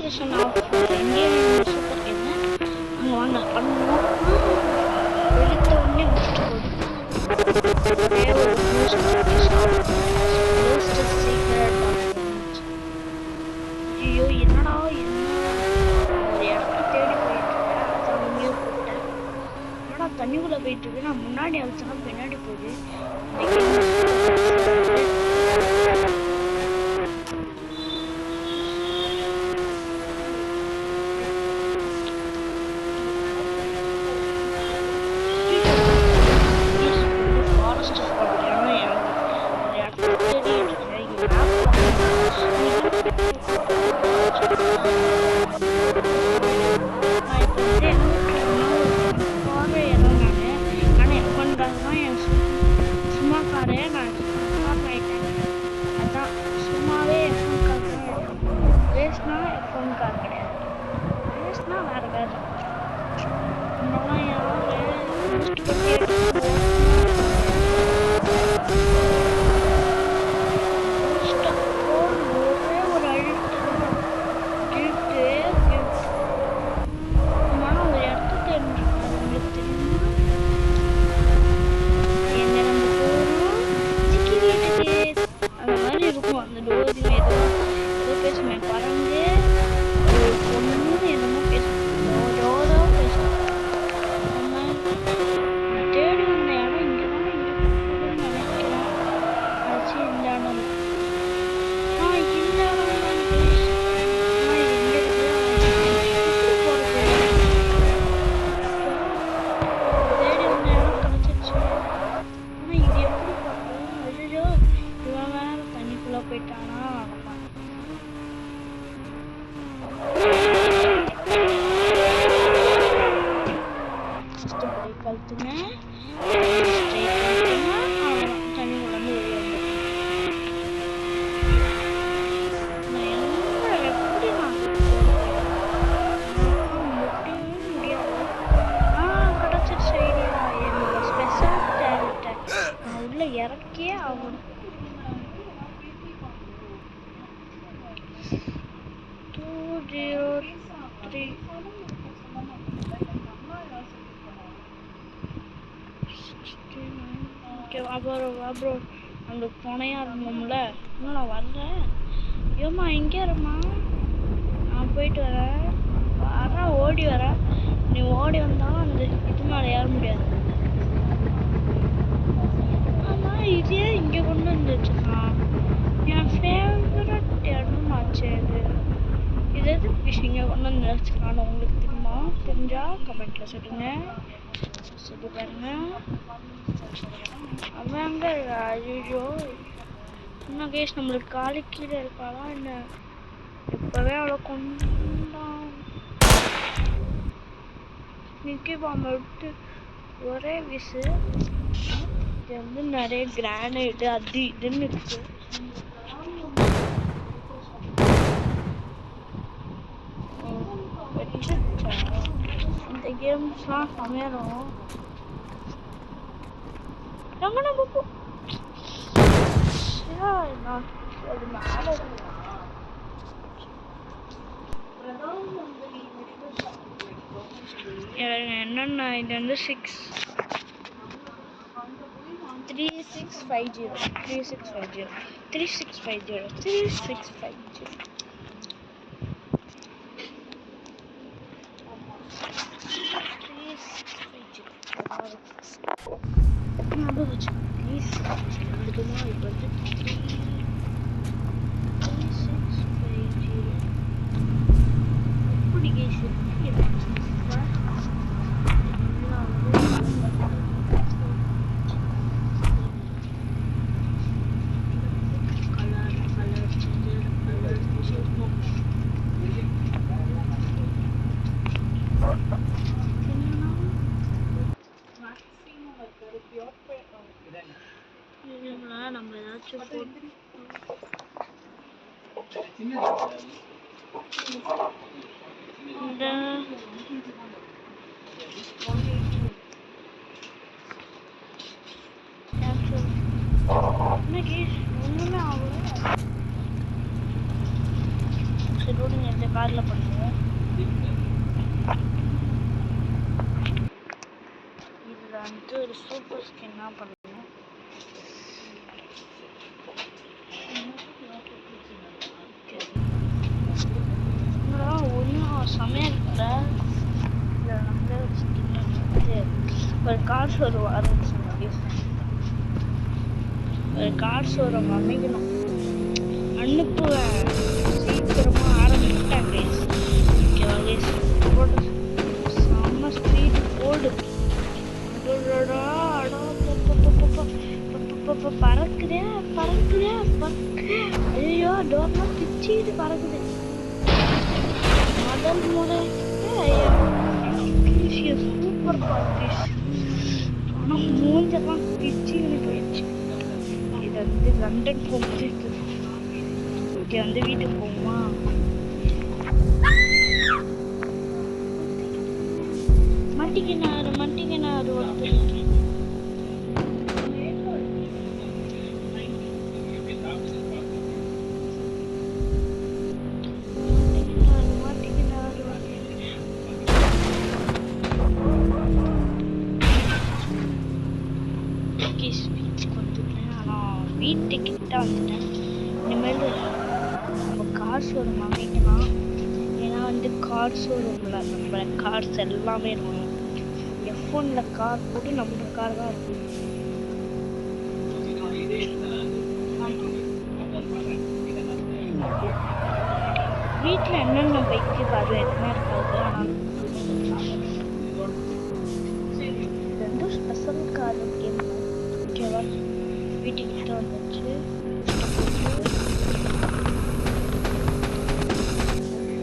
version of Indian Super என்ன அங்க வாங்க பண்ணுவோம். எடுத்த உடனே பூஸ்ட் போடு. ஒரே ஒரு பூஸ்ட் சீக்ரெட் டாக்குமெண்ட். ஐயோ என்னடா என்ன ஒரு இடத்த தேடி போயிட்டு இருக்கேன். அதான் அங்கேயே போட்டேன். என்னடா தண்ணிக்குள்ள போயிட்டு இருக்கு. நான் முன்னாடி அழிச்சா பின்னாடி போகுது. இறக்கியே ஆகணும். 203 அப்புறம் அந்த துணையா இருந்தோம்ல. இன்னும் நான் வரேன். ஏம்மா இங்கே இருமா, நான் போயிட்டு வரேன். ஓடி வரேன். நீ ஓடி வந்தாலும் அந்த இது மேலே ஏற முடியாது. இதே இங்க கொண்டு வந்து வச்சுக்கலாம். என் ஃபேவரட் இடம் ஆச்சு இது. இது எதுக்கு இங்க கொண்டு வந்து வச்சுக்கலாம் உங்களுக்கு தெரியுமா? தெரிஞ்சா கமெண்ட்ல சொல்லுங்க. சொல்லி பாருங்க. அவங்க ஐயோ இன்னும் கேஸ் நம்மளுக்கு காலி கீழே இருக்காளா என்ன? இப்பவே அவளை கொண்டான் நிக்கி பாம்பை விட்டு ஒரே விசு. இது வந்து நிறைய கிரானைட் அது இதுன்னு இருக்கு. இந்த கேம்ஸ்லாம் சமையலும் எங்க நம்ம அது மேலே என்னன்னா இது வந்து 3650 3650 3650 3650 ஞாபகம் வச்சு ப்ளீஸ். அதுக்குமா இப்போ வந்து 3650 எப்படி கேஸ் நம்ம ஏதாச்சும் இந்த ஒண்ணுமே ஆகல. சரி இந்த கார்ல பண்ண என்ன பண்ணணும்? ஒன்றும் சமையல்ல இல்லை நம்மளே வச்சுக்கிட்டு ஒரு கார் ஷோரூம் ஆரம்பிச்சு ஒரு கார் ஷோரூம் அமைக்கணும். அனுப்புவேன் சீக்கிரமா ஆரம்பிச்சிட்டேன் கைஸ். ஓகேவா கைஸ்? போடு செம்ம ஸ்பீடு போடு. பறக்குதே பறக்குதே பறக்கு. ஐயோ டோர்லாம் பிச்சுட்டு பறக்குது. முதல் முறை சூப்பர் பார்ட்டிஸ். ஆனால் மூஞ்செல்லாம் பிச்சுன்னு போயிடுச்சு. இது வந்து லண்டன் போகும்போது ஓகே வந்து வீட்டுக்கு போகுமா? மட்டிக்கினாரு ஒருத்தர். வீட்டுக்கிட்ட வந்துட்டேன். இனிமேல் நம்ம கார் ஷோரூம் அமைக்கலாம். ஏன்னா வந்து கார் ஷோரூமில் நம்ம கார்ஸ் எல்லாமே இருக்கும். F1ல் கார் போட்டு நம்ம கார் தான் இருக்கும். வீட்டில் என்னென்ன பைக்கு அது எதுவுமே இருக்காது. ஆனால் இது வந்து ஸ்பெஷல் கார் கேம். ஓகேவா? வீட்டுக்கிட்ட வந்துச்சு.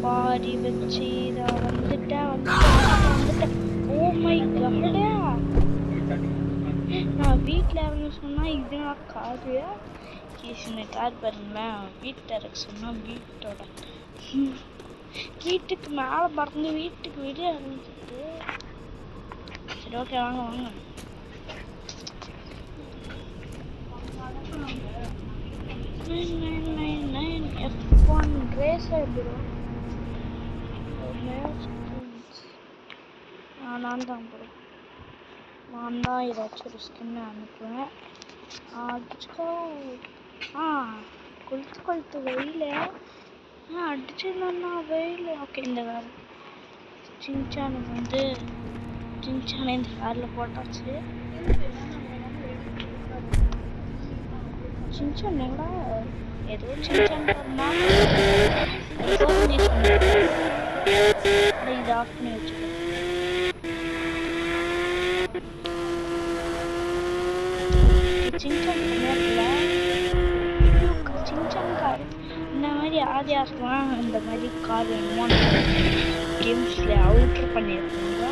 பாடி வச்சு நான் வந்துட்டேன். Oh my God! நான் வீட்டில் இறங்க சொன்னால் இதுதான் காரு. சின்ன கார் பாருங்களேன். வீட்டில் இறக்க சொன்னால் வீட்டுக்கு மேலே பறந்து வீட்டுக்கு வெளியே இறங்கிட்டு. சரி ஓகே வாங்க. F1 racer bro. நான் தான் ப்ரோ. நான் தான் ஏதாச்சும் ஒரு ஸ்கின் அனுப்புவேன். அடிச்சுக்கோ. கொளுத்து வெயில். அடிச்சுன்னா வெயில். ஓகே இந்த கார் சின்சானுக்கு வந்து சின்சானை இந்த காரில் போட்டாச்சு. சின்சான் எங்கடா? ஏதோ சின்சான் பண்ணா இது ஆஃப் பண்ணி வச்சுக்கோ. சின்சான் பண்ணல. சின்சான் கார் இந்த மாதிரி ஆதியாசமாக இந்த மாதிரி கார் வேணுமோ கேம்ஸில் அவுட்ரு பண்ணியிருக்காங்க.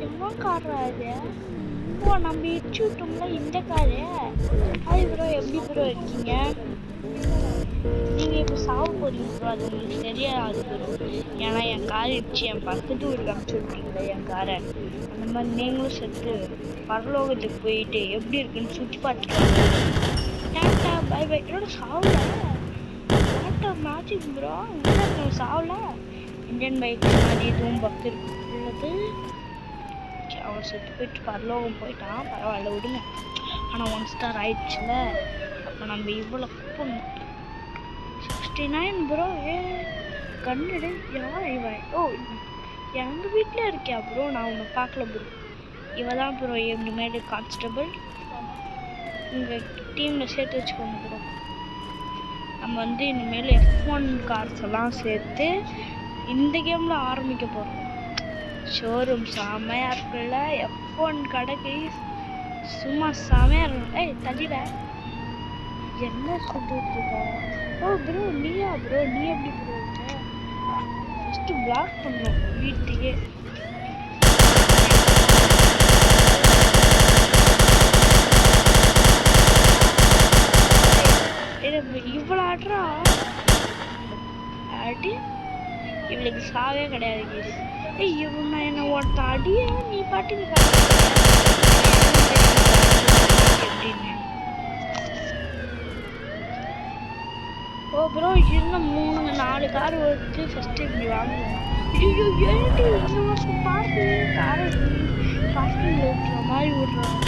என்ன காரா இது? ஓ நம்ம இடிச்சு விட்டோம்ல இந்த காரு. அது ப்ரோ எப்படி ப்ரோ இருக்கீங்க? நீங்கள் இப்போ சாவ போறீங்க ப்ரோ. அது உங்களுக்கு தெரியாது ப்ரோ. ஏன்னா என் கார் இடிச்சு என் பக்கத்து ஊருக்கு அனுப்பிச்சு விட்டீங்களே என் காரை. அந்த மாதிரி நீங்களும் செத்து பரலோகத்துக்கு போயிட்டு எப்படி இருக்குன்னு சுற்றி பார்த்துட்டு டாட்டா பை பை. என்னோட சாவல டாட்டா மேட்சிங் ப்ரோ. என்ன சாவல? இந்தியன் பைக் மாதிரி எதுவும் பக்து உள்ளது. அவன் செத்து போயிட்டு பரலோகம் போயிட்டான். பரவாயில்ல விடுங்க. ஆனால் 1 ஸ்டார் ஆயிடுச்சுல. அப்போ நம்ம இவ்வளோ பண்ணணும். 69 ப்ரோ. கண்ணுடு யார் இவன்? ஓ எங்கள் வீட்டில் இருக்கியா ப்ரோ? நான் உன்னை பார்க்கல ப்ரோ. இவன் தான் ப்ரோ இனிமேல் கான்ஸ்டபிள். உங்கள் டீமில் சேர்த்து வச்சுக்கோங்க ப்ரோ. நம்ம வந்து இனிமேல் F1 கார்ஸ் எல்லாம் சேர்த்து இந்த கேமில் ஆரம்பிக்க போகிறோம். ஷோரூம் செமையாக இருக்குல்ல. F1 கடைக்கு சும்மா செமையாக இருக்கும். தள்ளிட என்ன சொல்லிட்டு இருக்கா? ஓ ப்ரோ நீயா ப்ரோ? நீ எப்படி ப்ரோ இருக்க? ஃபஸ்ட்டு பிளாக் பண்ணோம் வீட்டுக்கே. இவ்வளோ ஆடுறா அடி. இவளுக்கு சாவே கிடையாது. இவன் என்ன ஒருத்த அடிய நீ பாட்டுக்கு எப்படின்னு. ஓ அப்புறம் இன்னும் 4 கார் வச்சு ஃபர்ஸ்ட் இப்படி வாங்குவோம். ஐயோ ஏன்டி இந்த வருஷம் பார்த்து காரை பார்க்கிங்ல விட்டுற மாதிரி விடுறாங்க.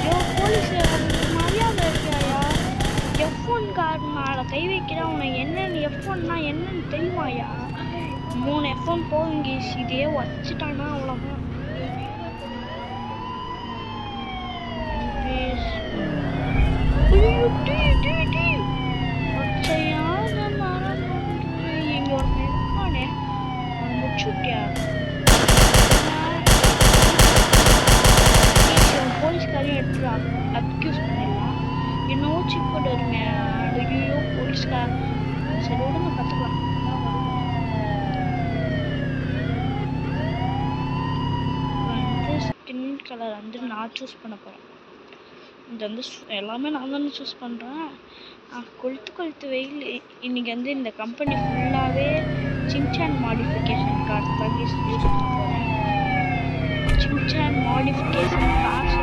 ஐயோ போலீஸ் மரியாதை இருக்காயா? F1 கார் மேல கை வைக்கிறா. உனக்கு என்னன்னு F1னா என்னன்னு தெரியுமாயா? 3 F1 போகுங்க. இதே வச்சுட்டானா அவ்வளோதான். இங்க ஒன்று இருக்கானே முடிச்சுட்டியா? போலீஸ்காரையும் எடுத்துடா அக்யூஸ் பண்ணிடலாம். என்னவோ செக் பண்ண வருங்க. ஐயோ போலீஸ்கார் சரி விடுங்க பார்த்துக்கலாம். வந்து ஸ்கின் கலர் வந்து நான் சூஸ் பண்ண போகிறேன். இது வந்து எல்லாமே நான் தானே சூஸ் பண்ணுறேன். கொளுத்து வெயில். இன்னைக்கு வந்து இந்த கம்பெனி ஃபுல்லாகவே சின்சான் மாடிஃபிகேஷன் கார்ஸ் தான் யூஸ் பண்ண போகிறேன். சின்சான் மாடிஃபிகேஷன் கார்ஸ்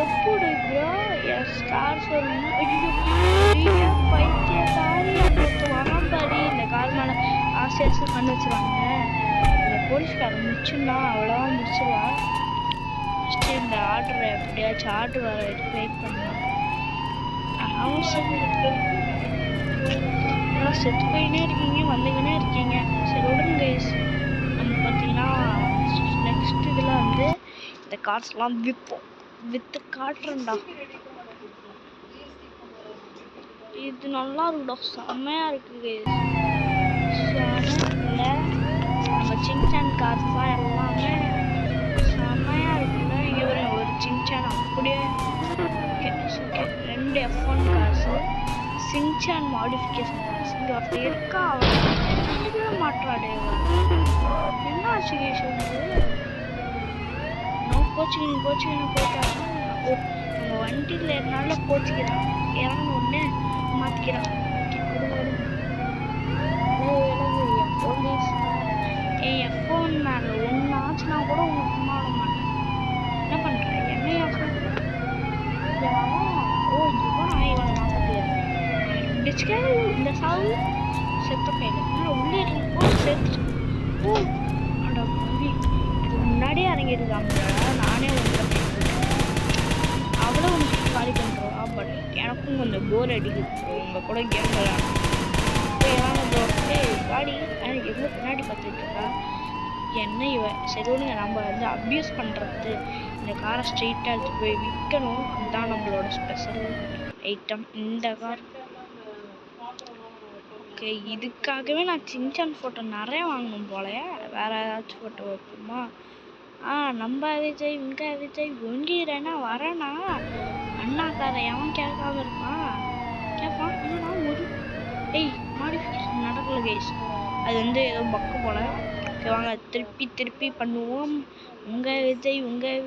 எப்படி ப்ரோ எஸ் கார்ஸ் ஐயோ பைத்தியக்காரி அப்போ வராம்பாரி. இந்த கார் மேலே ஆசை பண்ணி வச்சுருவாங்க. இந்த போலீஸ்காரன் முடிச்சுன்னா அவ்வளோவா முடிச்சிருவா. ஃபஸ்ட்டு இந்த ஆர்டரை எப்படியாச்சும் ஆர்டர் வர வெயிட் பண்ணலாம். செத்து போயினே இருக்கீங்க வந்துக்கினே இருக்கீங்க. சரி விடுங்க கைஸ். நம்ம பார்த்தீங்கன்னா நெக்ஸ்ட் இதில் வந்து இந்த கார்ட்ஸ்லாம் விற்போம். விற்று காட்டுறேன்டா. இது நல்லா இருக்குடா. செம்மையாக இருக்குது கைஸ். இல்லை நம்ம சின்சான் கார்ஸ் தான் எல்லாமே செம்மையாக இருக்குல்ல. இங்கே ஒரு சின்சான் அப்படியே 2 F1 காசு சின்சான் மாடிஃபிகேஷன் காசு. இங்கே ஒருத்தர் இருக்கா அவன் மாற்றாடே. என்ன ஆச்சு கேஷுக்கு? நான் கோச்சிக்கின்னு போயிட்டாங்க. நம்ம வண்டியில் என்னால கோச்சிக்கிறான். இறங்க ஒன்று மாற்றிக்கிறான். போலீஸ் என் F1 மேலே ஒன்று ஆச்சுன்னா கூட உங்களுக்கு மாற மாட்டேன். என்ன பண்ணுறேன்? என்னையா இந்த சாவு செத்த பையன் உள்ளே இருக்கோ செத்து. இதுக்கு முன்னாடியே இறங்கிருக்காங்க. நானே அவ்வளோ உனக்கு காலி பண்ணுறோம். பட் எனக்கும் கொஞ்சம் போர் அடிக்குது உங்கள் கூட கேம் விளையாடணும். காடி எவ்வளோ பின்னாடி பார்த்துட்டு இருக்கா என்ன இவன்? சரி ஒன்றுங்க. நம்ம வந்து அப்யூஸ் பண்ணுறது இந்த காரை ஸ்ட்ரெயிட்டாக எடுத்து போய் விற்கணும். அதுதான் நம்மளோட ஸ்பெஷல் ஐட்டம் இந்த கார். ஓகே இதுக்காகவே நான் சின்சான் ஃபோட்டோ நிறைய வாங்கணும் போல. வேறு ஏதாச்சும் ஃபோட்டோ வைப்போமா? நம்ம விஜய் உங்க விஜய் ஒங்கிறேன்னா வரேன்னா அண்ணாக்காரை எவன் கேட்காம இருப்பான்? கேட்பான். என்னன்னா ஒரு மாடிஃபிகேஷன் நடக்கல கைஸ். அது வந்து ஏதோ பக்கு போல. ஓகே வாங்க திருப்பி பண்ணுவோம். உங்க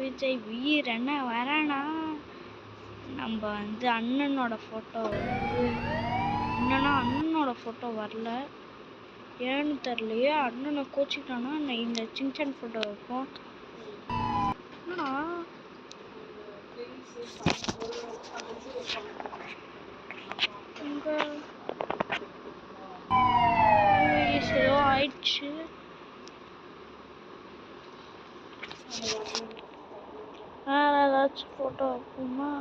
விஜய் வீரன்னா வரேன்னா நம்ம வந்து அண்ணனோட ஃபோட்டோ வந்து என்னன்னா அண்ணனோட ஃபோட்டோ வரல. ஏன்னு தெரியலையே. அண்ணனை கோச்சிக்கிட்டானா இந்த சின்சான் ஃபோட்டோ வைப்போம். என்னன்னா ஏதோ ஆயிடுச்சு. வேற ஏதாச்சும் ஃபோட்டோ வைப்போமா?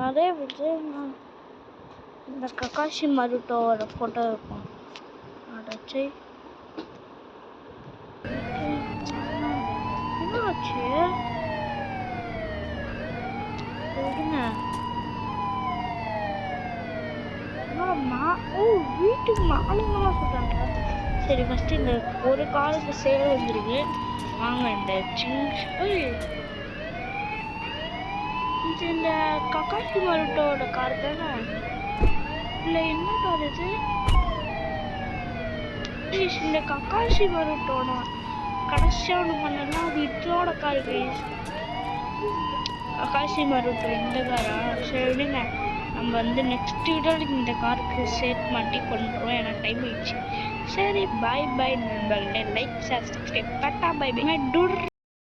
நிறைய விஜய் இந்த ககாஷி மருட்டோட ஃபோட்டோ வைப்போம். அடச்சே என்னாச்சு? வீட்டுக்கு மாலுங்கெல்லாம் சொல்றாங்க. சரி ஃபர்ஸ்ட் இந்த ஒரு காலுக்கு சேல் வந்துருக்கு. வாங்க இந்த இந்த ககாஷி மருட்டோட கார் தானே? இல்லை என்ன கார் இது? இந்த ககாஷி மருட்டோட கடைசியாக ஒன்று பண்ணலாம். அது இதோட கார் கைஸ். ககாஷி மருட்டோ இந்த காரா? சரி விடுங்க. நம்ம வந்து நெக்ஸ்ட் வீடியோவில் இந்த காருக்கு சேட் மாட்டி பண்ணுறோம். எனக்கு டைம் ஆயிடுச்சு. சரி பாய் நண்பர்களே. லைக் சப்ஸ்கிரைப் டாட்டா பை பை.